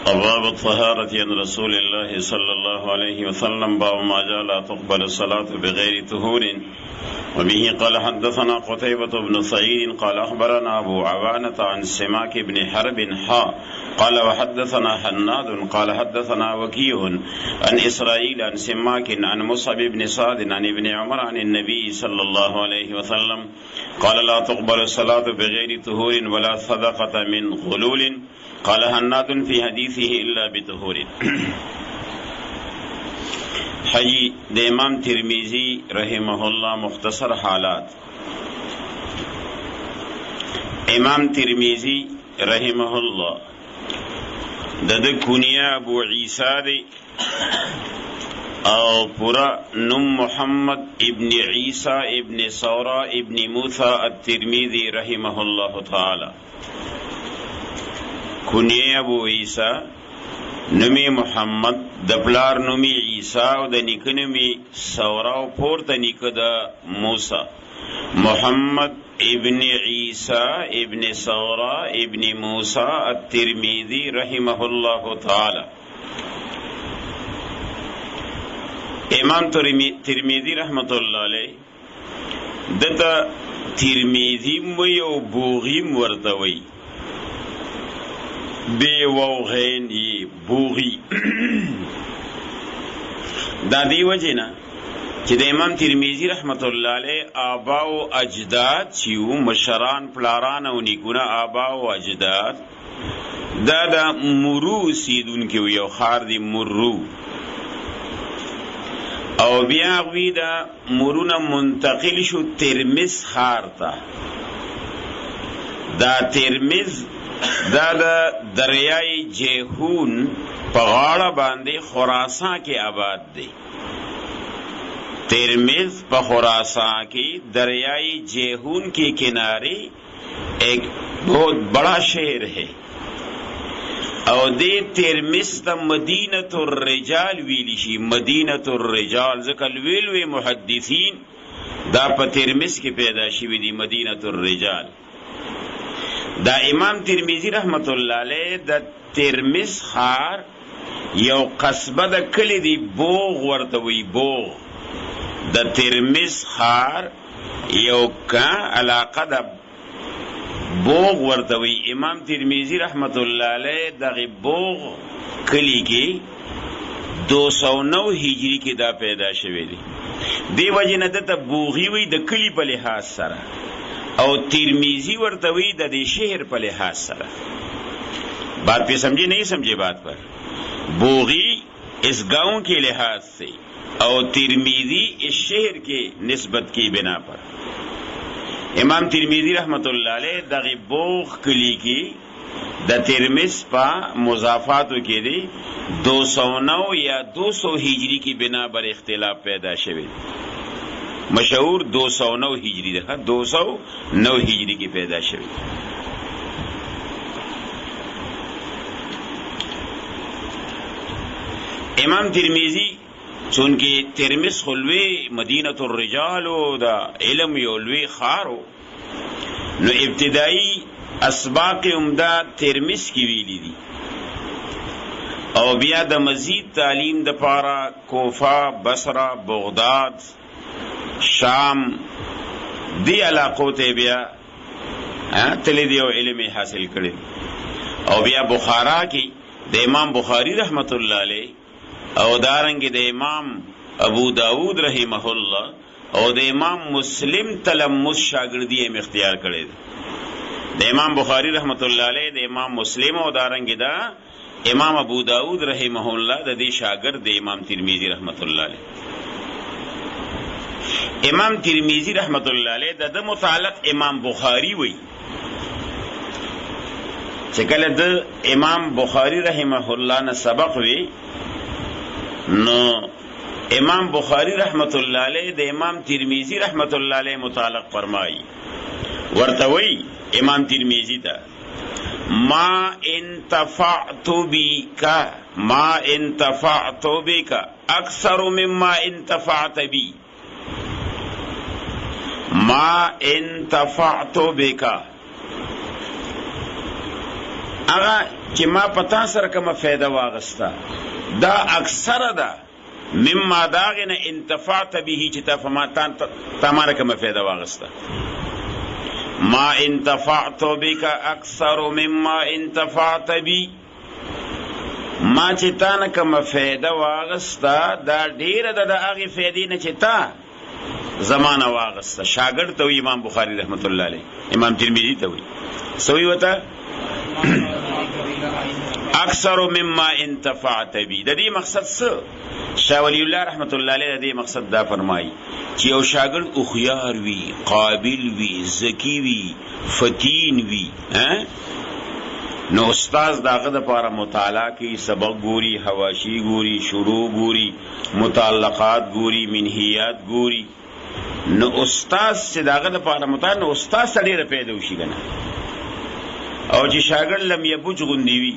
أبواب الطهارة عن رسول الله صلى الله عليه وسلم باب ما جاء لا تقبل الصلاة بغير طهور. وبه قال حدثنا قتيبة بن سعيد قال أخبرنا أبو عوانة عن سماك بن حرب قال وحدثنا حناد قال حدثنا وكيع عن إسرائيل عن سماك عن مصعب بن سعد عن ابن عمر عن النبي صلى الله عليه وسلم قال لا تقبل الصلاة بغير طهور ولا صدقة من غلول. قال حناد في حديثه إلا بطهور. حجی د امام ترمذی رحمه الله مختصر حالات. امام ترمذی رحمه الله د کنیه ابو عیسی دی او پورا نم محمد ابن عیسی ابن ثورہ ابن موسی الترمذی رحمه الله تعالی. کنیه ابو عیسی نمی محمد د پلار نمی عیسی او د نیکه نمی ثورہ او پورته نیکه د موسی محمد ابن عیسی ابن ثورہ ابن موسی الترمذی رحمه الله تعالی. امام ترمذی رحمت الله علیه دته ترمذی مو یو بوغیم ورته وی بے وغین یہ بوغی دا دی وجه نا چې د امام ترمذی رحمت الله علیه آبا او اجداد چیو مشران پلاران او نیکونه آبا او اجداد دا مرو سیدون کې یو خار دی مرو او بیا غوی دا مرونه منتقل شو ترمذ خار تا. دا ترمذ دا دریای جیحون په غاړه باندې خراسان کې آباد دی. ترمذ په خراسان کې دریای جیحون کے کنارے ایک بہت بڑا شہر ہے او دے ترمذ تا مدینۃ الرجال ویلی شي. مدینۃ الرجال ځکه لوی محدثین دا په ترمذ کې پیدا شوی دی مدینۃ الرجال. دا امام ترمذی رحمت الله علیه د ترمذ خار یو قصبه د کلی دی بوغ ورته وی. بوغ د ترمذ خار یو کا علاقه د بوغ ورته وی. امام ترمذی رحمت الله علیه دغه بوغ کلی کې 209 هجری کې دا پیدا شوی دی. دی وجه نه دته بوغي وی د کلی په لحاظ سره او ترمذی ورته وی د دې شهر په لحاظ سره. بات پہ سمجھے نہیں سمجھے بات پر. بوغی اس گاؤں کے لحاظ سے اور ترمذی اس شہر کے نسبت کی بنا پر. امام ترمذی رحمت اللہ علیہ دغه بوغ کلی کی د ترمذ پا مضافاتو کې دی 209 یا 200 ہجری کی بنا پر اختلاف پیدا شوی. مشہور 209 ہجری دیکھا 209 ہجری کی پیدا شوی. امام ترمذی چونکہ ترمذ خلوی مدینۃ الرجال و دا علم یولوی خارو نو ابتدائی اسباق عمدہ ترمذ کی ویلی دی او بیا دا مزید تعلیم دا پارا کوفہ بصرہ بغداد شام دی علاقو تے بیا تلی دیو علم حاصل کرد. او بیا بخارا کی دا امام بخاری رحمت اللہ علیہ او دارنگ دا امام ابو داود رحمہ اللہ او دا امام مسلم تلمس شاگردی اختیار کرد. دا امام بخاری رحمت اللہ علیہ دا امام مسلم او دارنگ دا امام ابو داود رحمہ اللہ دا دی شاگرد دا امام ترمذی رحمت اللہ علیہ. امام ترمذی رحمت اللہ علیہ دا متعلق امام بخاری وی چکل دا امام بخاری رحمہ اللہ نے سبق وی نو امام بخاری رحمت اللہ علیہ دا امام ترمذی رحمت اللہ علیہ متعلق فرمائی ورتوی امام ترمذی دا ما انتفعت بک اکثر مما انتفعت بی. ما انتفعت بک هغه چې ما پتا سره کومه فایده واغسته دا اکثره ده مما داغنه انتفعت به چې تا مانه کومه فایده واغسته. ما انتفعت بك اکثر مما انتفعت بي، ما چې تا نه کومه فایده واغسته دا ډیره ده د هغې فایدې نه چې تا زمانه واغسته. شاګرد ته وي امام بخاري رحمت الله علیه، امام ترمذی ته وي سوی وته اکثر مما انتفعت بی. د دې مقصد څه؟ شاه ولی الله رحمت الله علیه د دې مقصد دا فرمایي چې یو شاګرد هوښیار وي، قابل وي، ذکي وي، فتین وي، نو استاد داغه دپاره مطالعه کوي، سبق ګوري، حواشي ګوري، شروع ګوري، متعلقات ګوري، منهیات ګوري. نو استاد چې داغه دپاره مطالعه، نو استاد ته ډېره پیدا وشي که نه. او چې شاګرد لم یبوج غوندې وي،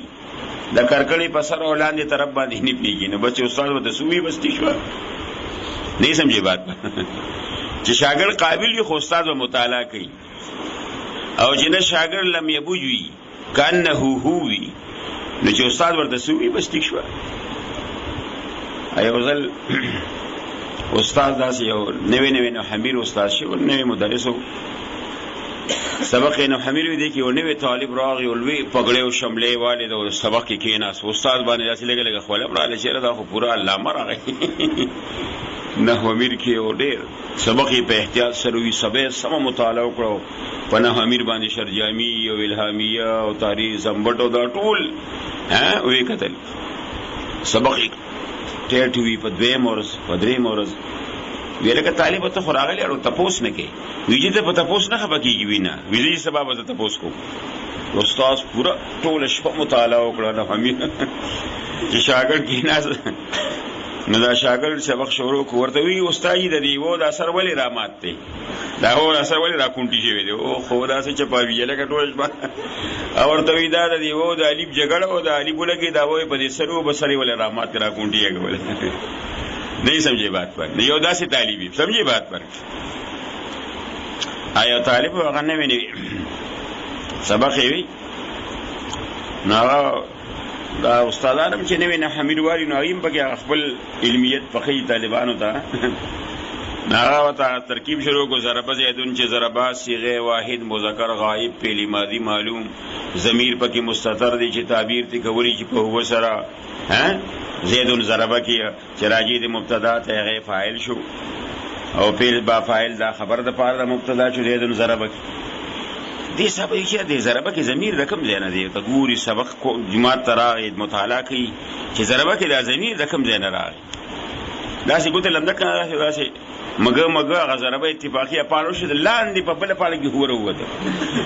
د کرکړې په سر او لاندې طرف باندې نه پېږي، نو بچ استاد ورته سوي بستې شوه. نه سمجھے بات چې شاګرد قابل وي خو استاد به مطالعه کوي، او چې نه شاګرد لم یبوج وي کانه هو وي، نو چې استاد ورته سوي بستې شوه. یو ځل استاد داسې یو نوی نو حمیر استاد شي، نوی مدرس و، سبق نو حمیر وی دی کې یو نوی طالب راغی، لوی پګړې او شملې والي د سبق کې کېناست، استاد باندې داسې لږه لږه خوله راغله چې دا خو پوره علامه راغی. نحو امیر کې یو ډېر سبق یې په احتیاط سره وي، سبا یې سمه مطالعه وکړو، په نحو امیر باندې شرجامي او الهامیه او تاریخ زمبټ او دا ټول وی کتل. سبق یې ټیټ وي په دویم ورځ، په درېیم ورځ وی لکه طالب ته خو راغلی اړو تپوس نه کوي، ویجې ته په تپوس نه خفه کېږي، وي نه ویجې سبا به زه تپوس کوم. استاد پوره ټوله شپه مطالعه وکړه نحو امیر چې شاګرد کېناست، نو دا شاګرد سبق شروع کړو، ورته وی استاد د دې و دا اثر ولې رامات دی، دا و اثر ولې راکونټي شوی دی، او خو داسې چپاوي لکه ټوله شپه. او ورته وی دا د دې و د الف جګړه او د الف ولګي دا وایي په دې سرو بسرې ولې رامات راکونټي یې کوله. نہیں سمجھے بات پر، یو داسې طالبی سمجھے بات پر. آیا طالب هغه نوی نوی سبق یې وي، نو هغه دا استادان هم چې نوی نه حمید واري، نو هغه هم پکې خپل علمیت پخوي طالبانو ته. نو هغه ورته ترکیب شروع کړو، ضربه زیدون چې ضربه صیغه واحد مذکر غایب فعل ماضي معلوم، ضمیر پکې مستتر دی چې تعبیر تی کولی چې په هو سره زیدون ضربه کې چې راجع د مبتدا ته هغه فاعل شو، او فعل با فاعل دا خبر د پاره د مبتدا چې زیدون ضربه کې دې سبب چې د ضربه کې ضمیر رقم ځای نه دی، ته ګوري سبق کو جماعت تراغ مطالعه کوي چې ضربه کې دا ضمیر رقم ځای نه راغی، داسې ګوته لمده کنه داسې مګه هغه ضربه اتفاقي پاړو شو، لاندې په بله پاړه کې هوره ووته،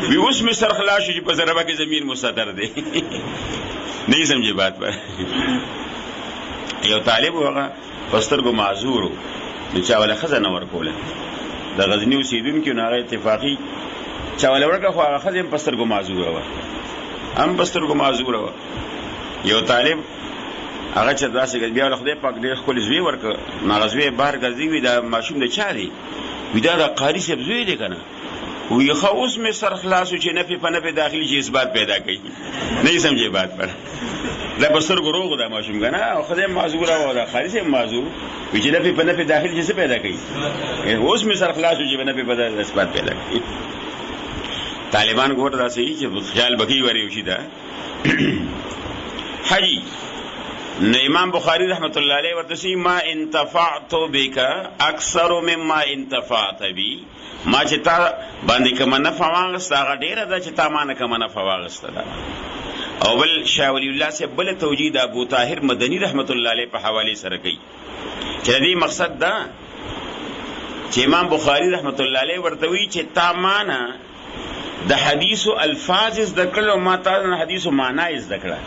وی اوس مې سر خلاص شو چې په ضربه کې ضمیر مستتر دی. نه سمجھے بات پر. یو طالب هغه په سترګو معذور و، نو چا وله ښځه نه ورکوله، د غزني اوسېدونکي نو هغه اتفاقي چا وله ورکړه، خو هغه ښځه هم په سترګو معذوره وه، هم په سترګو معذوره وه. یو طالب هغه چې داسې بیا له خدای پاک ډېر ښکلې زوی ورکړه، نو هغه زوی بهر ګرځي، وي دا ماشوم د چا دی؟ وي دا د قاري صاحب زوی دی که نه؟ وی ښه اوس مې سر خلاص و چې نفې په نفې داخلي چې اثبات پیدا کوي. نه سمجھې بات پر. دا په سترګو روغ دا ماشوم که نه، او ښځه هم معذوره وه، دا قاري صاحب معذور وي چې نفې په نفې داخلي چې څه پیدا کوي، اوس مې سر خلاص و چې په نفې په اثبات پیدا کوي. طالبان ګوره داسې چې خیال به کوي ورې وشي دا حجي. نو امام بخاری رحمت الله علیه ورته سي ما انتفعت بک اکثر مما انتفعت بی، ما چې تا باندې کومه نفع واغسته هغه ډېره ده چې تا ما نه کومه نفع واغسته ده. او بل شاه ولی الله صاحب بله توجیه د ابو طاهر مدني رحمت الله علیه په حوالې سره کوي چې د دې مقصد ده چې امام بخاری رحمت الله علیه ورته وایي چې تا ما نه د حدیثو الفاظ زده کړل او ما تا نه حدیثو معنا زده کړه.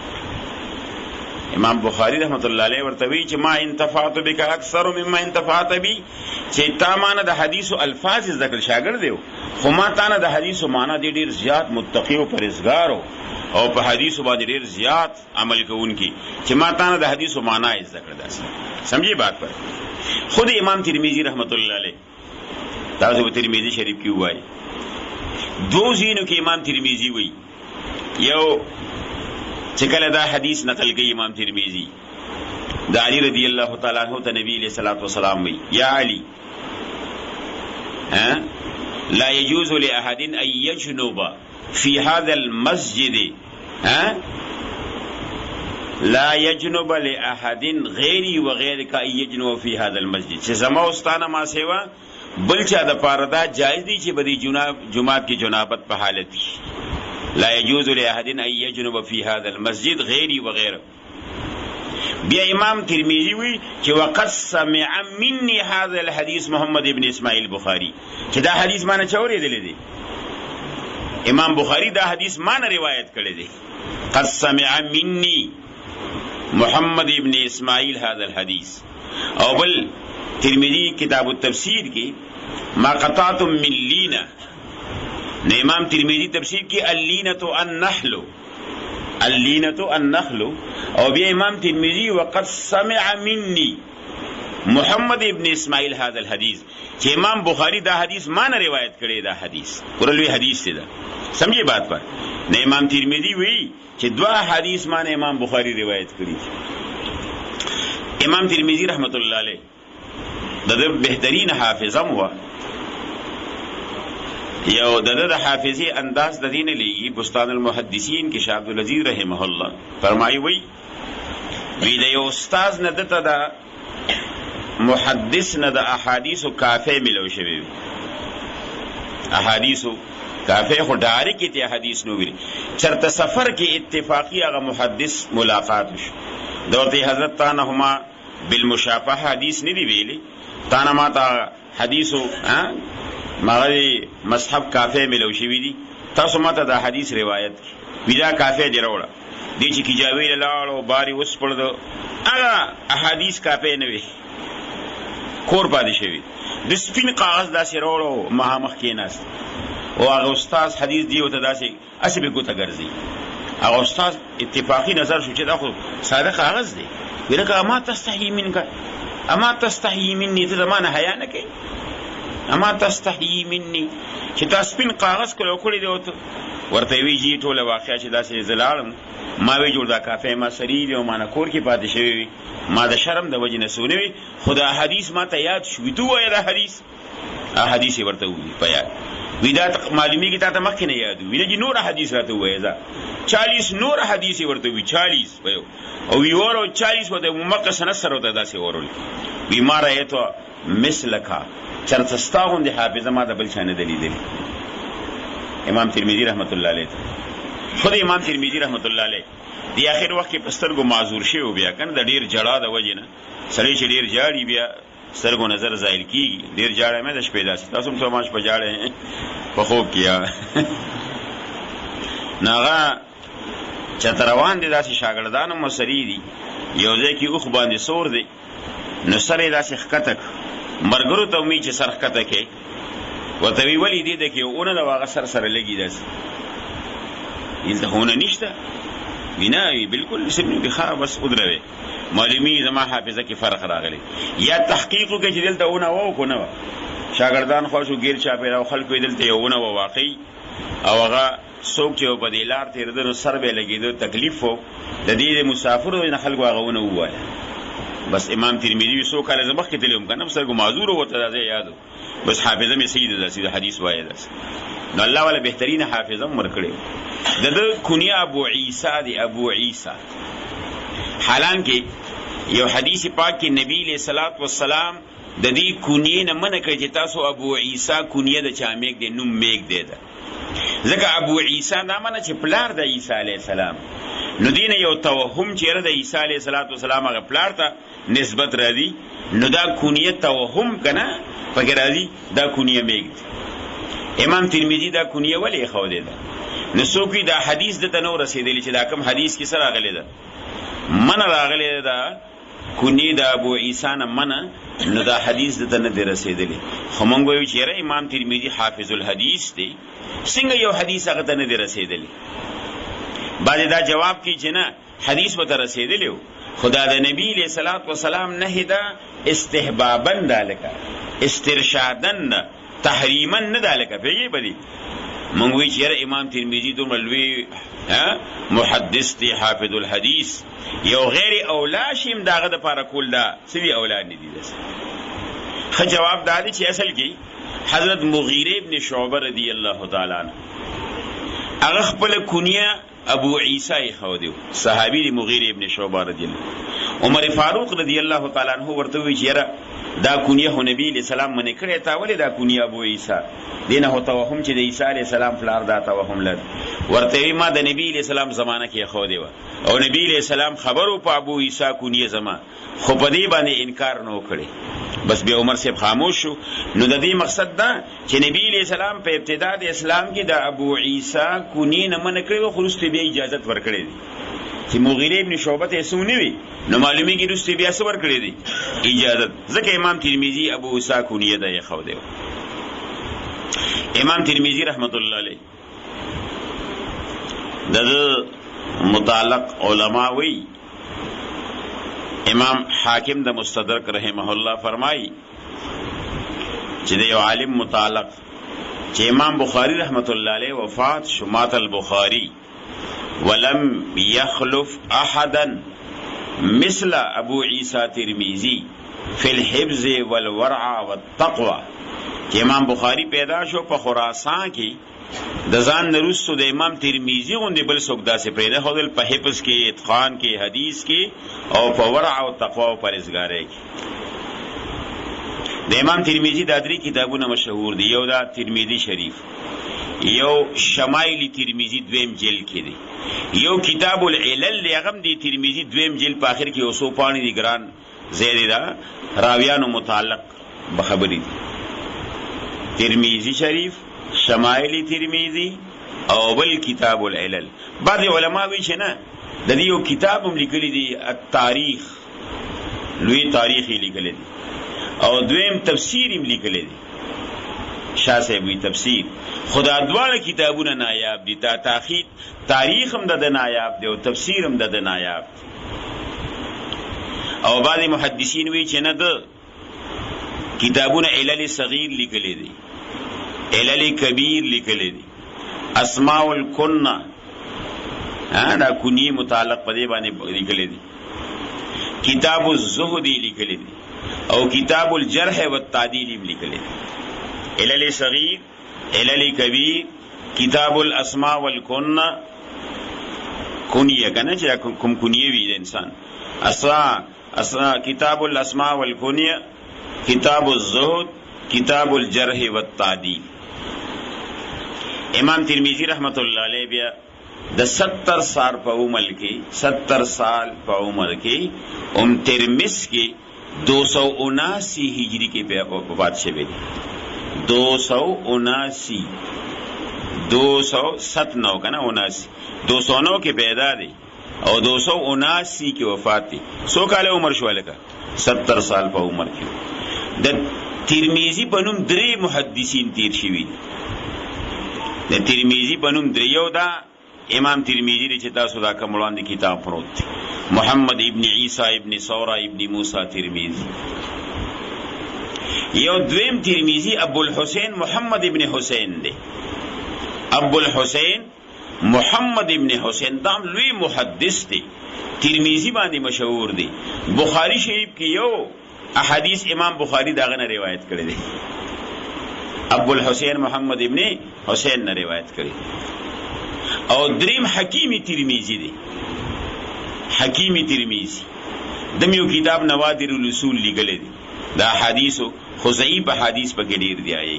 امام بخاری رحمت الله علیه ورته وی چې ما انتفعت بک اکثر مما انتفعت بی، چې تا مانه د حدیثو الفاظ ذکر شاګرد دیو، خو ما تا نه د حدیثو معنا دی ډیر زیات متقی او پرهیزګار او په حدیثو باندې ډیر زیات عمل کوونکی، چې ما تا نه د حدیثو معنا ذکر داس. سمجھی بات پر. خود امام ترمذی رحمت الله علیه تاسو ترمذی شریف کې وایي، دو زینو کې امام ترمذی وایي، یو چې کله دا حدیث نقل کوي امام ترمذی دا علی رضی الله تعالی عنہ ته نبی علیہ الصلوۃ والسلام وی یا علی لا يجوز لأحد أن يجنب في هذا المسجد لا يجنب لأحد غيري وغيرك أن يجنب في هذا المسجد چې زما استانه ما سیوا بل چا د پاره دا جایز دی چې بدی جمعات کی جنابت په حالت لا يجوز لأحد أن يجنب في هذا المسجد غيري وغيره. بیا امام ترمذی وی چې وقد سمع مني هذا الحديث محمد ابن اسماعیل بخاری چې دا حدیث مانه چوریدل دي امام بخاری دا حدیث مانه روایت کړی دی قد سمع مني محمد ابن اسماعیل هذا الحديث. او بل ترمذی کتاب التفسیر کی ما قطعتم من لینا نے امام ترمذی تفسیر کی اللینۃ النحل اللینۃ النخل. او بیا امام ترمذی وقد سمع مني محمد ابن اسماعیل هذا الحديث چې امام بخاری دا حدیث مانه روایت کړی دا حدیث ورلوی حدیث دی دا سمجھے بات پر نه امام ترمذی وی چې دوا حدیث مانه امام بخاری روایت کړی. امام ترمذی رحمت الله علیه د بهترین حافظم هوا یو د حافظی انداز د دین لیږي بستان المحدثین کې شاه عبدالعزیز رحمه الله فرمایي وی د یو استاد نه دته د محدث نه د احادیث کافی ملو شوی احادیث کافی خو ډاری کې ته حدیث نو ویل چرته سفر کې اتفاقی هغه محدث ملاقات شو دورته حضرت تانهما بالمشافهه حدیث نه دی ویلي تانه ما تا حدیثو مغوی مصحف کافی ملو شوی دی تاسو ماته دا حدیث روایت کی ویدا کافی دی راوړه دی چې کی جاوی لاړو باری وس پړدو هغه احادیث کافی نه وی کور پاتې شوی د سپین کاغذ داسې راوړو مخامخ کېناست او هغه استاد حدیث دی او ته داسې اسې به ګوته ګرځي هغه استاد اتفاقی نظر شو چې دا خو ساده کاغذ دی ورکه اما تستحی منک اما تستحی منی ته زمانه حیا نه کوي اما تستحی منی چې تاسو سپین کاغذ کولو کړی دی ورته وی جی ټوله واقعیا چې داسې زلالم ما وی جوړ دا کافه ما سری دی او ما نه کور کې پاتې شوی ما د شرم د وجې نه سونوي خدا حدیث ما ته یاد شو تو وای دا حدیث ورته وی په یاد وی دا معلومی کی ته مخکې نه یاد وی نه نور حدیث راته وای دا 40 نور حدیث ورته وی 40 وای او وی ورو 40 ورته مکه سنه سره ورته داسې ورول وی ما رايته مثلکا چرته ستاغون دی حافظه ما د بل شانه دلیل امام ترمذی رحمت الله علیه خود امام ترمذی رحمت الله علیه دی اخر وخت کې پسترګو معذور شي او بیا کنه د ډیر جړه د وجې نه سړی چې ډیر جاړي بیا سترګو نظر زایل کیږي ډیر جاړه مې د شپې داسې تاسو هم سماش په جاړه په خوب کیا ناغه چتروان دي داسې شاګردانو مسری دي یو ځای کې اوخ باندې سور دی نو سره داسې خکتک مرګرو ته می چې سرخ کته کې وته وی ولی دی د کې اونه د واغ سره لګی داس انت هونه نشته بناوی بالکل سبنی بخا بس ادروي معلومی زما حافظه کې فرق راغلی یا تحقیقو کې چې دلته اونه وو کو نه شاګردان خوشو غیر چا پیرا خلکو دلته یوونه و واقعي او هغه څوک چې په دې لار تیر دنو سر به لګیدو تکلیف وو د دې مسافرو نه خلکو هغه ونه وایا بس امام ترمذی سو کاله زمخ کې تلوم کنه بس کو معذور وته دا یادو بس حافظه می سید دا سید حدیث وایي دا نو الله ولا بهترین حافظه مرکړي د کنیه ابو عیسی دی ابو عیسی حالانکه یو حدیث پاک کې نبی علیہ الصلوۃ والسلام د دې کنیه نه منع کړی چې تاسو ابو عیسی کنیه د چا میک دی نوم میک دی دا ځکه ابو عیسی دا معنی چې پلار د عیسی علیہ السلام نو دین یو توهم چې د عیسی علیہ السلام هغه پلار ته نسبت راځي نو دا کنیه توهم کنه پکې راځي دا کنیه میک امام ترمذی دا کنیه ولی خو دی دا نو څوک دا حدیث د تنو رسیدلی چې دا کوم حدیث کې سره راغلی دا من راغلی دا کنی دا ابو عیسی نه من نو دا حدیث د تنه دی رسیدلی خو مونږ وایو چې امام ترمذی حافظ الحدیث دی څنګه یو حدیث هغه تنه دی رسیدلی بعد دا جواب کی چې نه حدیث وته رسیدلی خدا د نبی علیہ الصلوۃ والسلام نه دا استحبابن دالکا استرشادن تحریمن نه دالکا پیږي بدی مونږ وی چې امام ترمذی دومره لوی محدث دی حافظ الحدیث یو غیر اولا شیم داغه د پاره کول دا سوي اولاد نه دي خو جواب دادی چې اصل کې حضرت مغیره ابن شعبہ رضی الله تعالی عنہ هغه خپل کنیه ابو عیسی خو دی صحابی مغیره ابن شعبہ رضی الله عمر فاروق رضی الله تعالی عنہ ورته وی چې دا کنیه هو نبی علیہ السلام منی کړی تا ولې دا کنیه ابو عیسی دینه هو توهم چې د عیسی علیہ السلام پلار دا توهم لر ورته ما د نبی علیہ السلام زمانہ کې خو دی او نبی علیہ السلام خبرو په ابو عیسی کنیه زما خو په دې باندې انکار نو کړی بس به عمر سے خاموش شو نو د دې مقصد دا چې نبی علیہ السلام په ابتدا د اسلام کې د ابو عیسی کنیه نه من کړی خو رسته به اجازه ورکړي چې مغیره ابن شعبہ ته سونی وی نو معلومی کی رسته بیا صبر کړی دی اجازه ځکه امام ترمذی ابو عیسی کنیه ده خو دی امام ترمذی رحمت الله علیه د متعلق علما وی امام حاکم د مستدرک رحمه الله فرمای چې د یو عالم متعلق چې امام بخاری رحمت الله علیه وفات شمات البخاری ولم يخلف احدا مثل ابو عیسی ترمذی فی الحفظ والورع والتقوى کہ امام بخاری پیدا شو په خراسان کې د ځان نرسو د امام ترمذی غوندې بل څوک داسې پیدا هودل په حفظ کې اتقان کې حدیث کې او په ورع او تقوا او پرهیزګاری کې د امام ترمذی د درې کتابونه مشهور دي یو دا ترمذی شریف یو شمائل ترمذی دویم جلد کې دی یو کتاب العلل لغم دی ترمذی دویم جلد په اخر کې اوسو پانی دی ګران زیری دا راویانو متعلق بخبری دی ترمذی شریف شمائل ترمذی او بل کتاب العلل بعض علماء وی چې نه د دې یو کتاب هم لیکلی دی التاریخ لوی تاریخی لیکلی دی او دویم تفسیر هم لیکلی دی شاه صاحب وی تفسیر خدا دواړه کتابونه نایاب دي تا تاریخ هم د نایاب دی او تفسیر هم د نایاب دی او بعض محدثین وی چې نه د کتابونه علل صغیر لیکلی دي علل کبیر لیکلی دي اسماء الکنه دا کنی متعلق په دې باندې لیکلی دي کتاب الزهد لیکلی دي او کتاب الجرح والتعدیل لیکلی دي علل صغیر علل کبیر کتاب الاسماء والکنه کنیه کنه چې کوم کنیه وی د انسان اسماء کتاب الاسماء والکنیه کتاب الزهد کتاب الجرح والتعدیل امام ترمذی رحمت الله علیه بیا د 70 سال په عمر کې ترمذ کې 279 ہجری کې وفات شوی دی 279 279 کنا 209 کې پیدا دی او 279 کې وفات دی سو کال عمر شو لکه 70 سال په عمر کې د ترمذی په نوم درې محدثین تیر شوی دي د ترمذی په نوم دریو دا امام ترمذی چې تاسو دا کوم وړاندې کتاب پروت دی محمد ابن عیسی ابن ثورہ ابن موسی ترمذی یو دویم ترمذی ابو الحسین محمد ابن حسین دی ابو الحسین محمد ابن حسین دام لوی محدث دی ترمذی باندې مشهور دی بخاری شریف کې یو احادیث امام بخاری داغه نه روایت کړی دی ابو الحسین محمد ابن حسین نے روایت کری اور دریم حکیمی ترمذی دی حکیمی ترمذی دمیو کتاب نوادر الاصول لګلې دي دا حدیث خو ضعیف حدیث په کې ډیر دی آیي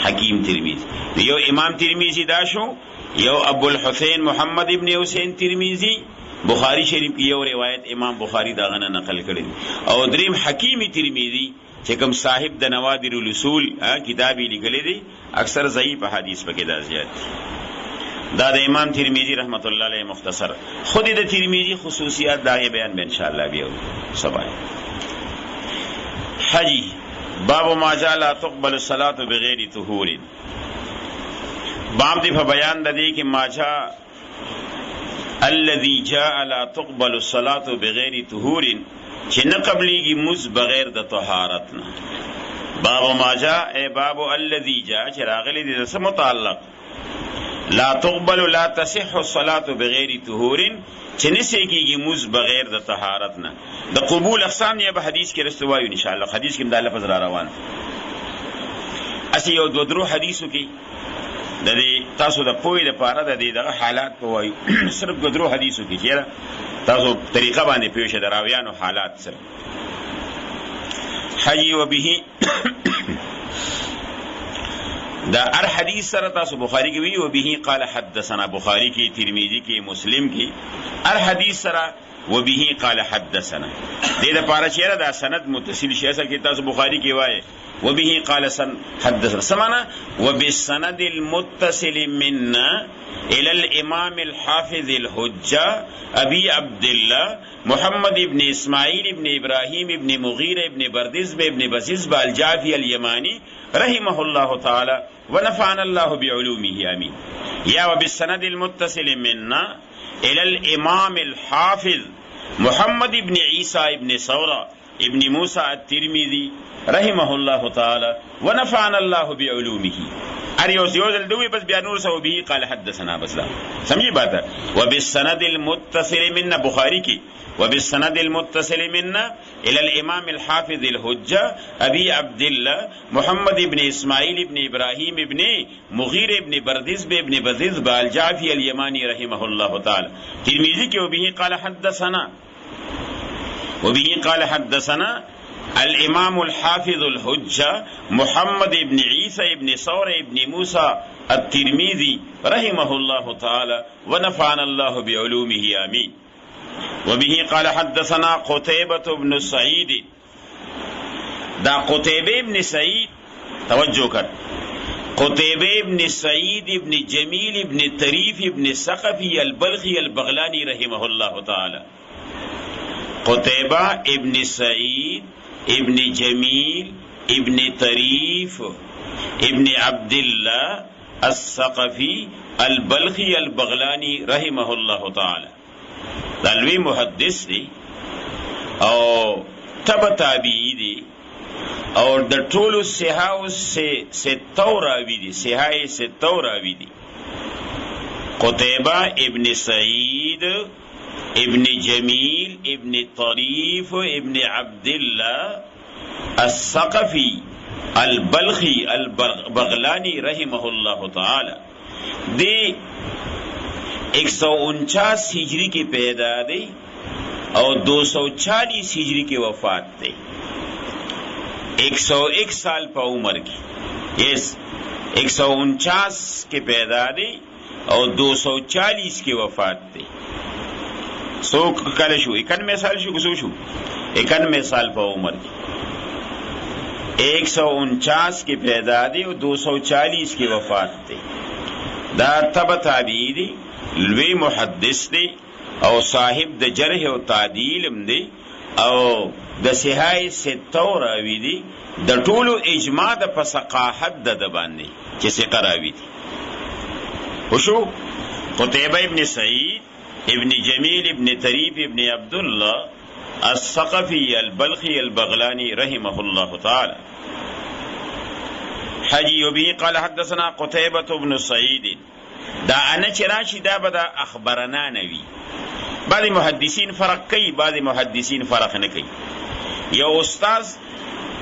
حکیم ترمذی یو امام ترمذی دا شو یو ابو الحسین محمد ابن حسین ترمذی بخاری شریف کی یو روایت امام بخاری دا غنه نقل کړي او دریم حکیمی ترمذی چې کوم صاحب د نوادر الاصول کتابی لیکلی دی اکثر ضعیف حدیث پکې دا زیات دا د امام ترمذی رحمت الله علیه مختصر خودی د ترمذی خصوصیات دا بیان به ان شاء الله بیا سبا حجی باب ما جاء لا تقبل الصلاة بغیر طهور باب دی په بیان د دې کې ما جاء الذي جاء لا تقبل الصلاة بغیر طهور چې نه قبليږي مز بغیر د طهارت نه باب ما جاء ای باب الذي جاء چې راغلی د سم متعلق لا تقبل لا تصح الصلاة بغیر طهور چې نسی کېږي مونځ بغیر د طهارت نه. د قبول اقسام یې به حدیث کې رسته وایو ان شاء الله. حدیث کې دا لفظ را روان اسی یو دو درو حدیثو کې د دې تاسو د پوهې لپاره د دې دغه حالات په وایو صرف دو درو حدیثو کې چې تاسو طریقه باندې پوه شئ د راویانو حالات سره. حجی و به دا ار حدیث سره تاسو بخاری کې وی و به قال حدثنا، بخاری کې، ترمذی کې، مسلم کې ار حدیث سره و به قال حدثنا دې د پاره چې دا سند متصل شي. اصل کې تاسو بخاری کې وایي و به قال حدثنا سمعنا وبالسند المتصل منا الى الامام الحافظ الحجه ابي عبد الله محمد ابن اسماعيل ابن ابراهيم ابن مغيرة ابن بردزبة ابن بززبة الجعفي اليماني رحمه الله تعالى ونفعنا الله بعلومه امين. يا وبالسند المتصل منا الى الامام الحافظ محمد ابن عيسى ابن ثورة ابن موسى الترمذي رحمه الله تعالى ونفعنا الله بعلومه. اریوس یوزل دوی بس بیا نور سو به قال حدثنا بس لا سمجھی بات ہے. وبالسند المتصل منا بخاری کی وبالسند المتصل منا الى الامام الحافظ الحجه ابي عبد الله محمد ابن اسماعيل ابن ابراهيم ابن مغيرة ابن بردزبة ابن بززبة الجعفي اليماني رحمه الله تعالى. ترمذی کی وبه قال حدثنا الامام الحافظ الحجة محمد ابن عيسى ابن ثورة ابن موسى الترمذي رحمه الله تعالى ونفعنا الله بعلومه آمين. وبه قال حدثنا قتيبة بن سعيد. دا قتيبة ابن سعيد توجه کر قتيبة ابن سعيد ابن جميل ابن طريف ابن ثقفي البلخي البغلاني رحمه الله تعالى. قتيبة ابن سعيد ابن جمیل ابن طریف ابن عبداللہ الثقفی البلخی البغلانی رحمہ اللہ تعالی. دلوی محدث دی او تب تابعی دی اور د ټولو صحاو سے راوی دی صحائی سے راوی دی. قتیبہ ابن سعید ابن جمیل ابن طریف ابن عبداللہ الثقفی البلخی البغلانی رحمہ اللہ تعالی. دی 149 ہجری کی پیدا دی اور 240 ہجری کی وفات دی. 101 سال پا عمر کی. یس 149 کی پیدا دی اور 240 کی وفات دی. سو کله شو 91 سال شو کسو شو 91 سال په عمر کی. 149 کی پیدا دی اور 240 کی وفات دی. دا تبع تابعی دی لوی محدث دی او صاحب د جرح و تعدیل دی او د صحاح ستو راوی دی. د ټولو اجماع د فسقاحت د باندې چې ثقه راوی دی. وشو قتیبہ ابن سعید ابن جمیل ابن طریف ابن عبداللہ الثقفی البلخی البغلانی رحمہ اللہ تعالی. حجی وبه قال حدثنا قتیبة ابن سعید. دا انا چراشی دا بدا اخبرنا نوی. بعض محدثین فرق کئی بعض محدثین فرق نکی. یا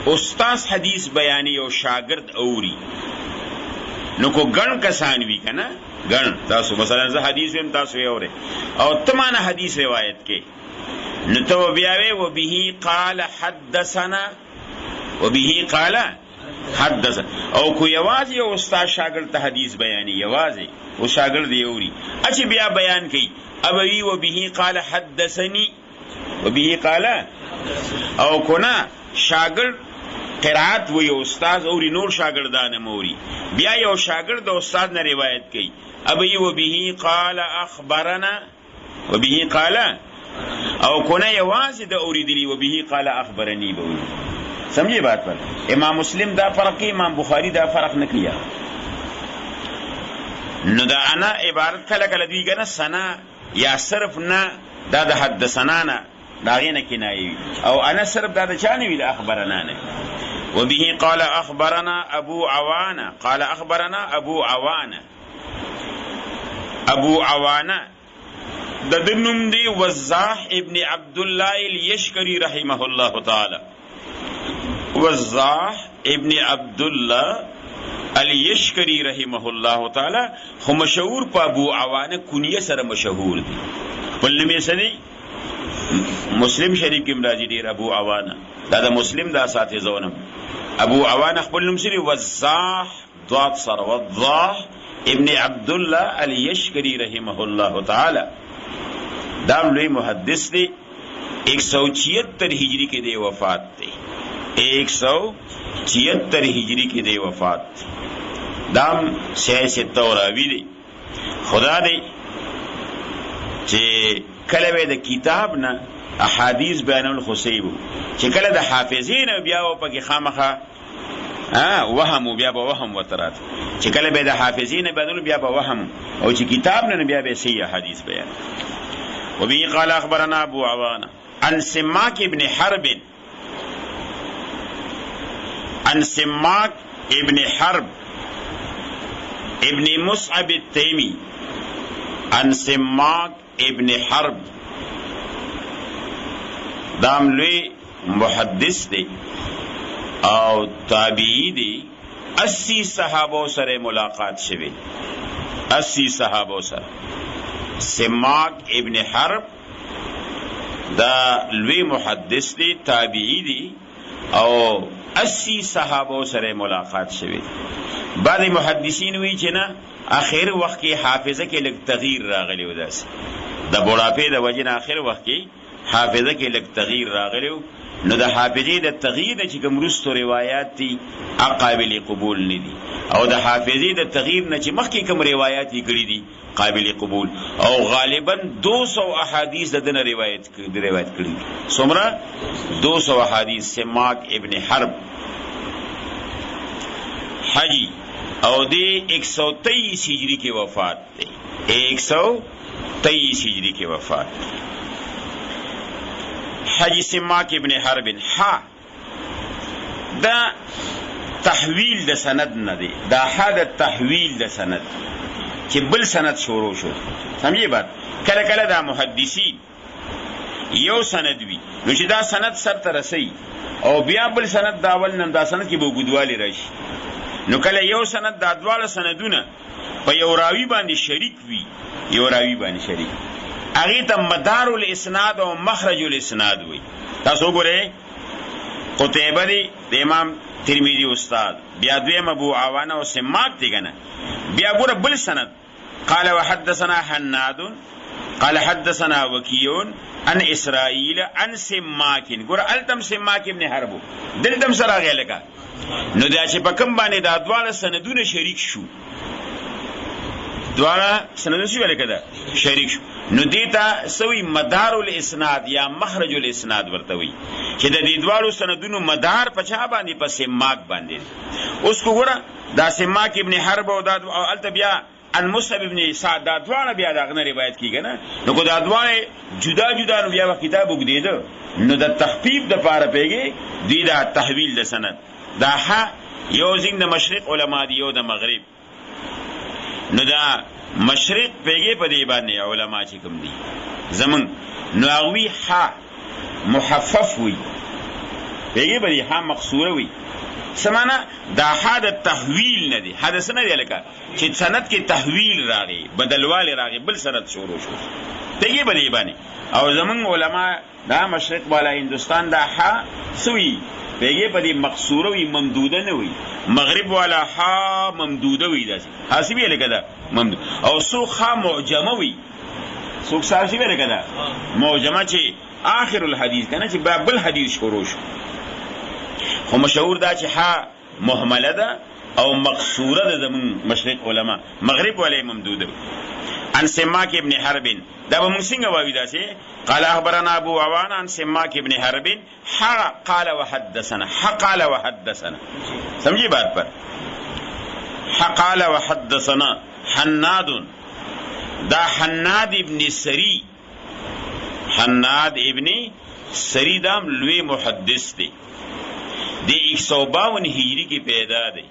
استاز حدیث بیانی یا شاگرد اوری نو کو گن کسانوی کنا گن تاسو مثلا زه حدیث ویم تاسو یې اورئ او تمانه حدیث روایت کې نو ته بیاوې و به قال حدثنا و به قال حدثنا او کو یوازې یو استاد شاګرد ته حدیث بیانې یوازې او شاګرد یې اوري اچھا بیا بیان کوي ابوی و به قال حدثني و به قال او کنا شاګرد قرات و یو استاد اوری نور شاگردان موری بیا یو شاگرد استاد نه روایت کئ ابي و به قال اخبرنا و به قال او کونه یوازې د اوریدلی و به قال اخبرنی به سمجھے بات پر. امام مسلم دا فرق کی امام بخاری دا فرق نه کیا. نو دا انا عبارت کله کله دوی کنه سنا یا صرف نه دا د حدثنا نه دا غینه کنایي او انا صرف دا د چانه ویل اخبرنا نه. وبه قال اخبرنا ابو عوانه قال اخبرنا ابو عوانه ابو عوانه د دنم دی وضاح ابن عبداللہ الیشکری رحمه الله تعالی. وضاح ابن عبداللہ الیشکری رحمه الله تعالی خو مشهور په ابو عوانه کنیه سره مشهور دی. بل نوم یې څه دی؟ مسلم شریف کې راځي ډیر ابو عوانه. دا د مسلم د اساتذهونو ابو عوانه خپل نوم سری وضاح ضاد سره وضاح ابن عبداللہ الیشکری رحمه الله تعالی. دام لوی محدث دی. 176 ہجری کے دے وفات دی. 176 ہجری کے دے وفات دی. دام سیاست توراوی دی. خدا دی چه کله به د کتاب نه احادیث بیانول خصیبو چې کله د حافظین بیا و پکې خامخه وهم بیا به وهم وترات چې کله به د حافظین بیانول بیا به وهم او چې کتاب نه بیا به صحیح حدیث بیان. وبه قال اخبرنا ابو عوانه عن سماك ابن حرب ابن مصعب التيمي عن سماك ابن حرب. دام لوی محدث دی او تابعی دی. 80 صحابو سره ملاقات شوی. 80 صحابو سره. سماک ابن حرب دا لوی محدث دی تابعی دی او 80 صحابو سره ملاقات شوی. بعض محدثین وی چې نه اخر وخت کې حافظه کې لږ تغییر راغلی و. داسې د بوډاپې د وجې نه اخر وخت کې حافظه کې لږ تغییر راغلی و. نو د حافظې د تغییر نه چې کوم وروستو روایات دي قابل قبول نه دي او د حافظې د تغییر نه چې مخکې کوم روایات یې کړي دي قابل قبول او غالبا 200 احادیث د دنه روایت کړي دي. څومره؟ 200 احادیث. سماک ابن حرب حجی او دی 123 ہجری کے وفات دی. 123 ہجری کے وفات. حجی سماک ابن حرب. دا تحویل د سند نه دی. دا حد تحویل د سند چې بل سند شروع شو. سمجھے بات؟ کله کله دا محدثین یو سند وی نو چې دا سند سر ته رسي او بیا بل سند دا اول نن دا سند کې به ګډوالی راشي. نو کله یو سند دا دواړه سندونه په یو راوی باندې شریک وي. یو راوی باندې شریک هغه ته مدار الاسناد او مخرج الاسناد وي. تاسو ګورئ قتیبه دی د امام ترمذی استاد. بیا دویم ابو عوانه او سماک دی کنه. بیا ګوره بل سند قال وحدثنا حناد قال حدثنا وكيع عن اسرائيل عن سماك. ګوره التم سماک ابن حرب دلتم سره غلګه. نو دا چې په کوم باندې دا دواړه سندونه شریک شو. دواړه سندونه شو ولکه شریک شو. نو دیتا سوی مدار الاسناد یا مخرج الاسناد ورته وي چې د دې دواړو سندونو مدار په چا باندې؟ په سماک باندې. اوس کو ګوره دا سماک ابن حرب او دا التبیا ان مصعب ابن سعد دا دواړه بیا دغه روایت کیږي نه. نو کو دا دواړه جدا جدا نو بیا کتاب وګدیدو نو د تخفیف د پاره پیږي دی دا تحویل د سند. دا یو زین د مشرق علما دی یو د مغرب. نو دا مشرق پیږي په دی باندې علما چې کوم دي زمون نو هغوی محفف وي پیږي په دی مقصوره وي. سمانا دا حد تحویل نه دی. حدث نه دی لکه چې سند کې تحویل راغی بدلواله راغی بل سند شروع شو پیږي په دی باندې. او زمون علما دا مشرق والا هندستان دا سوی پیږي په دې مقصوره وي ممدوده نه وي. مغرب والا ممدوده وي. داسې حاسبي لکه دا ممدود او سو معجمه وي. سو حاسبي لکه دا معجمه چې آخر الحديث کنه چې باب الحديث شروع شو. خو مشهور دا چې مهمله ده او مقصوره ده زمون مشرق علما. مغرب والا ممدوده وي. عن سماك ابن حرب دا به موږ څنګه وایو داسې قال اخبرنا ابو عوانه عن سماك ابن حرب قال وحدثنا سمجھیے بات پر. قال وحدثنا حناد. دا حناد ابن سری دام لوی محدث دی. دی 152 ہجری کی پیدا دی.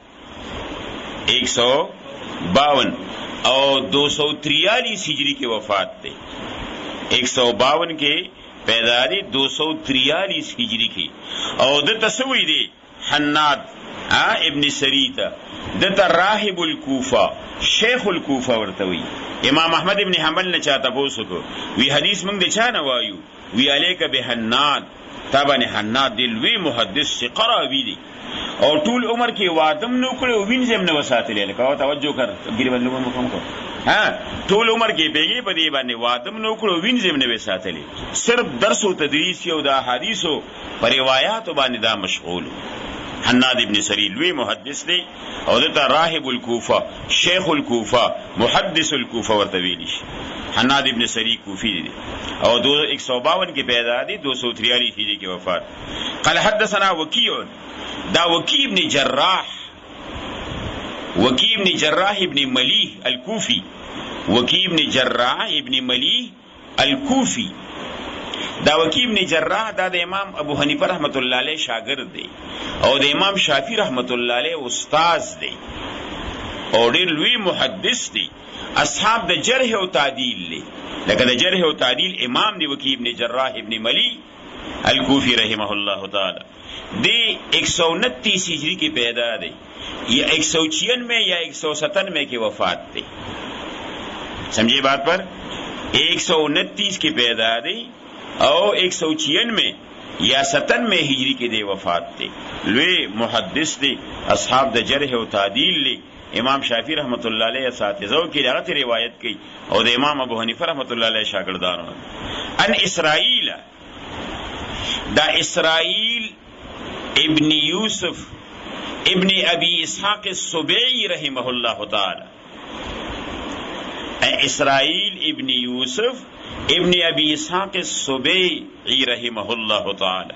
152 او 243 ہجری کی وفات تے 152 کے پیدا دی 243 ہجری کی او د تسوی دی حناد ابن سریتا دتا راہب الکوفہ شیخ الکوفہ ورتوی امام احمد ابن حنبل نے چاہتا پوسو کو وی حدیث منگ دے چانا وایو وی علیک بحناد تابان حناد دلوی محدث سے قراوی دی اور طول عمر کی وادم نوکڑے وینزم نو ساتھ لے لکھا توجہ کر گری بندو مکم کو ہاں طول عمر کی بیگی پدی باندې وادم نوکڑے وینزم نو ساتھ لے صرف درس و تدریس یو دا حدیث و روایات باندې دا مشغول حناد ابن سری لوی محدث دی او دتا راہب الکوفہ شیخ الکوفہ محدث الکوفہ ورتویلی حناد ابن سری کوفی دی او 152 کی پیدا دی 243 ہجری کی وفات قال حدثنا وکیع دا وکیع ابن جراح ابن ملیح الکوفی وکیع ابن جراح ابن ملیح الکوفی دا وکیع ابن جراح دا د امام ابو حنیفه رحمت الله علیه شاگرد دی او د امام شافعی رحمت الله علیه استاد دی او ډیر لوی محدث دی اصحاب د جرح او تعدیل لی لکه د جرح او تعدیل امام دی وکیع ابن جراح ابن ملی الکوفی رحمه الله تعالی دی 129 ہجری کی پیدا دی یا 196 یا 197 کی وفات دی سمجھے بات پر 129 کی پیدا دی او 196 یا 97 ہجری کی دے وفات تے لوی محدث تے اصحاب د جرح و تعدیل لے امام شافعی رحمت اللہ علیہ اساتذہ کی رغت روایت کی اور دے امام ابو حنیفہ رحمت اللہ علیہ شاگردان ان اسرائیل دا اسرائیل ابن یوسف ابن ابی اسحاق السبیعی رحمہ اللہ تعالی اسرائیل ابن یوسف ابن ابی اسحاق السبیعی رحمہ اللہ تعالی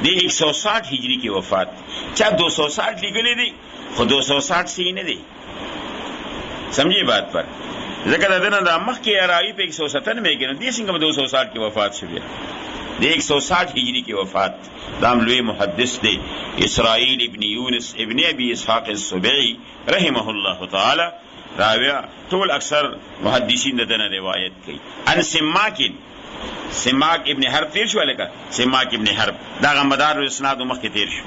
دی 160 ہجری کی وفات چاہ 260 لکھلے دی خود 260 سی نے دی سمجھے بات پر ذکر دینا دا مخ کی ارائی پہ 197 میں گئے دی سنگم 260 کی وفات شبیہ دی 160 ہجری کی وفات دام لوی محدث دی اسرائیل ابن یونس ابن ابی اسحاق السبیعی رحمہ اللہ تعالی راویہ طول اکثر محدثین دنا روایت کی ان سماک ابن حرب تیر شو لکا سماک ابن حرب دا غمدار اسناد مخ کی تیر شو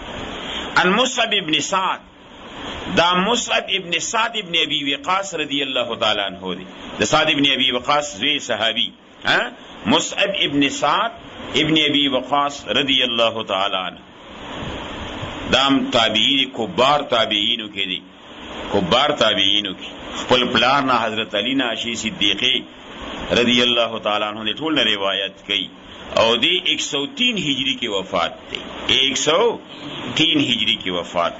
ان مصعب ابن سعد دا مصعب ابن سعد ابن ابی وقاص رضی اللہ تعالی عنہ دی دا سعد ابن ابی وقاص زوی صحابی مصعب ابن سعد ابن ابی وقاص رضی اللہ تعالی عنہ دام تابعین کبار تابعینو کے دی کبار تابعینو کی خپل پلارنا حضرت علینا عشی صدیقی رضی اللہ تعالیٰ عنہ نے ٹھول نے روایت کی او دی 103 ہجری کی وفات تے 103 ہجری کی وفات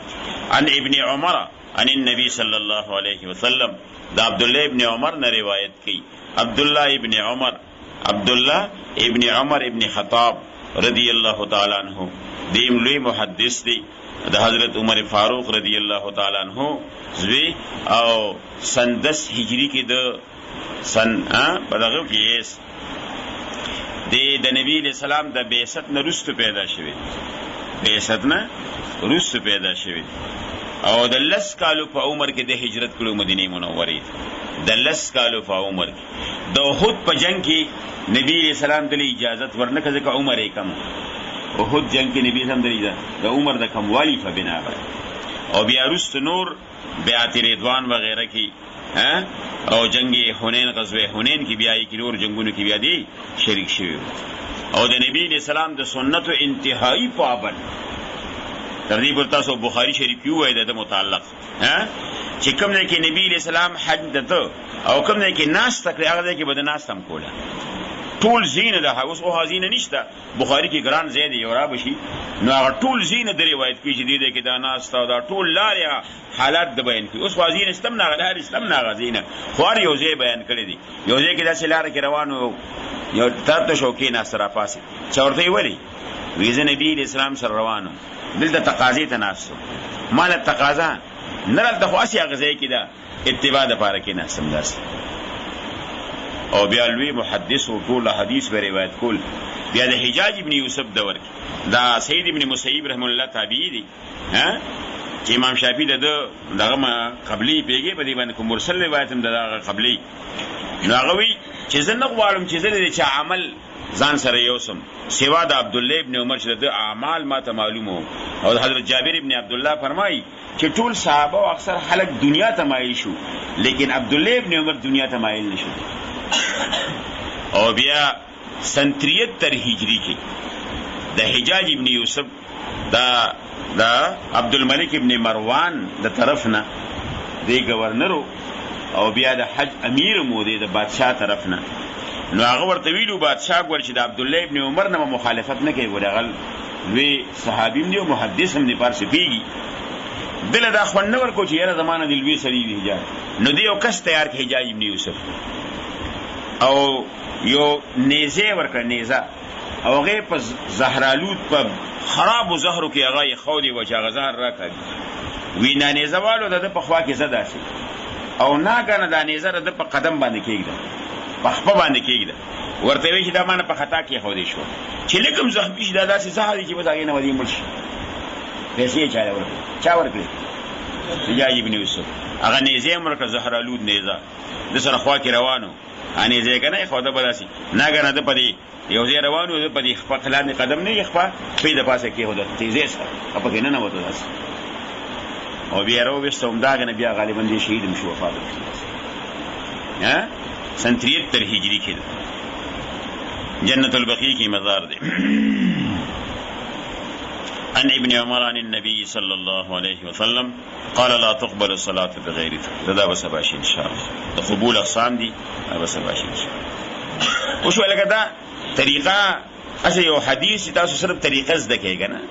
ان ابن عمر ان النبی صلی اللہ علیہ وسلم دا عبداللہ ابن عمر نے روایت کی عبداللہ ابن عمر ابن خطاب رضی اللہ تعالیٰ عنہ دیم لوی محدث دی دا حضرت عمر فاروق رضی اللہ تعالیٰ عنہ زوی او سن 10 ہجری کی دا سن بدغو کی ایس دا نبی علیہ السلام دا بیست نا رست پیدا شوید بیست نا رست پیدا شوید او دا لس کالو پا عمر کی دا ہجرت کرو مدینی منوری دا لس کالو پا عمر کی دا خود پا جنگ کی نبی علیہ السلام دلی اجازت ورنکا زکا عمر ایکم احد جنگ کی نبی صلی اللہ علیہ وسلم دا عمر دا کموالی فا بنا بر او بیا رست نور بیعت رضوان وغیرہ کی او جنگ حنین غزوہ حنین کی بیائی کی نور جنگونو کی بیا دی شریک شوی او دا نبی علیہ السلام دا سنت و انتہائی پابند تردیب پرتا سو بخاری شریف کیوں ہے دا متعلق چکم نے کہ نبی علیہ السلام حج دا او کم نے کہ ناس تک رہا دا کہ بدا ناس تم کولا طول زین دا اس او زین نشتا بخاری کی گران زید یورا بشی نو اگر طول زین دا روایت کی جدید ہے کہ دا ناستا دا طول لاریا حالات دا بیان کی اس وازین استم ناغا لار استم ناغا زین خوار یوزے بیان کردی یوزے کی دا سلار کی روانو یو ترد شوکی ناسترا پاسی چورتی ولی ویزن نبی علیہ السلام سر روانو دل دا تقاضی تناسو مالا تقاضا نرال دا خواسی اغزے کی دا اتباع دا پارکی ناستم داست او بیا لوی محدث و طول حدیث بے روایت کول بیا دا حجاج ابن یوسف دور کی دا سید ابن مسیب رحم اللہ تابعی دی چې امام شافعي دغه قبلي پیږي په دې باندې کوم مرسل روایت هم دغه قبلي نو هغه وی چې زه نه غواړم چې زه چې عمل ځان سره یوسم سوا د عبد الله ابن عمر چې د اعمال ما ته معلومو او حضرت جابر ابن عبد الله فرمایي چې ټول صحابه او اکثر خلک دنیا ته مایل شو لیکن عبد الله ابن عمر دنیا ته مایل نشو او بیا سنتریت تر هجری کې د حجاج ابن یوسف دا عبد الملک ابن مروان د طرف نه دی گورنرو او بیا د حج امیر مو دی د بادشاہ طرف نه نو هغه ورته ویلو بادشاہ ګور چې د عبد الله ابن عمر نه مخالفت نه کوي ورغل وی صحابي دی او محدث هم دی پارس پیږي دله دا خو نور کو چې یاره زمانه دی لوی سړي دی حجاج نو دی یو کس تیار کې حجاج ابن یوسف او یو نیزه ورکړه نیزه او هغه په زهرالود په خراب زهرو کې هغه خولي و چې هغه زهر راکړي وینا نیزه والو د په خوا کې زده شي او ناګانه د نیزه د په قدم باندې کېږي په خپل باندې کېږي ورته وی چې دا مانه په خطا کې خو دې شو چې لکم زخمی شي دا داسې زهر چې وځي نه ودی مرشي پیسې چا ورکړي حجاج ابن یوسف هغه نیزه مرکه زهرالود نیزه د سره خوا کې روانو اني ځای کنه خو دا بداسي ناګانه د پدی یو ځای روانو د پدی خپل خلانه قدم نه خپل په د پاسه کې هو د تیزه سره په کې نه وته داس او بیا راو وستوم داګنه بیا غالبا دي شهید مشو وفات ها سنتریت تر هجری کې جنت البقیع کی مزار دی عن ابن عمر عن النبي صلى الله عليه وسلم قال لا تقبل الصلاة بغير دا بس باشي ان شاء الله دا قبول اقسام دي بس باشي ان شاء الله وشو لکه دا طریقه اصل یو حدیث تاسو صرف طریقه زده کېږي نه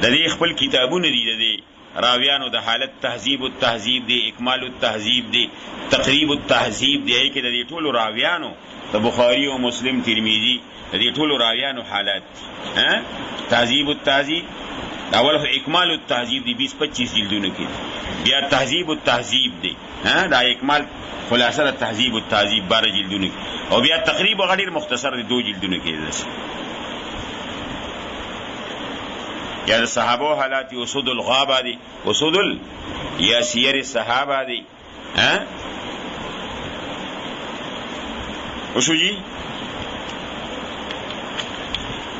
د دې خپل کتابونه دي د دې راویانو د حالت تهذیب التهذیب دی اکمال التهذیب دی تقریب التهذیب دی کې د دې ټولو راویانو د بخاری او مسلم ترمذی د دې ټولو راویانو حالات تهذیب التهذیب اول اکمال التهذیب دی 20-25 جلدونه کې بیا تهذیب التهذیب دی دا اکمال خلاصه تهذیب التهذیب 12 جلدونه او بیا تقریب غیر مختصر دی 2 جلدونه کې یا د صحابه حالات اسود الغابه دي اسود یا سیر الصحابه دي وشو جی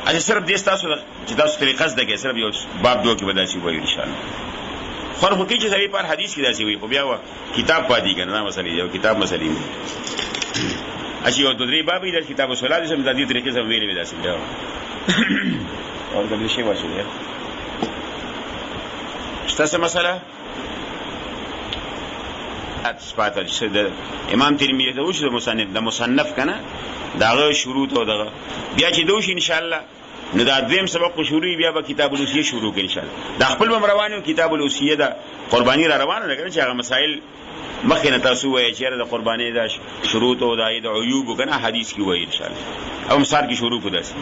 اجه صرف دې تاسو چې تاسو طریقه زده کې صرف یو باب دوه کې بداسي وایو ان شاء الله خو په کې چې سړي پر حدیث کې داسي وایي خو بیا و کتاب پاتې کنه نه مسلې یو کتاب مسلې اجه یو دوه درې باب دې کتاب صلات سم د دې طریقې سره ویلې داسي بیا اور د شی واسه شته مسله اثبات د امام ترمذی د وش د مصنف کنه داغه شروط او دغه بیا چې دوش ان شاء الله نو دا دویم سبق شروع بیا به کتاب الاوصیه شروع کړي ان شاء الله د خپل روانو کتاب الاوصیه دا قربانی را روانه نه چې هغه مسائل مخینه تاسو وایي چې د قربانی دا شروط او د عیوب کنه حدیث کې وایي ان شاء الله او مثال کې شروع کو داسي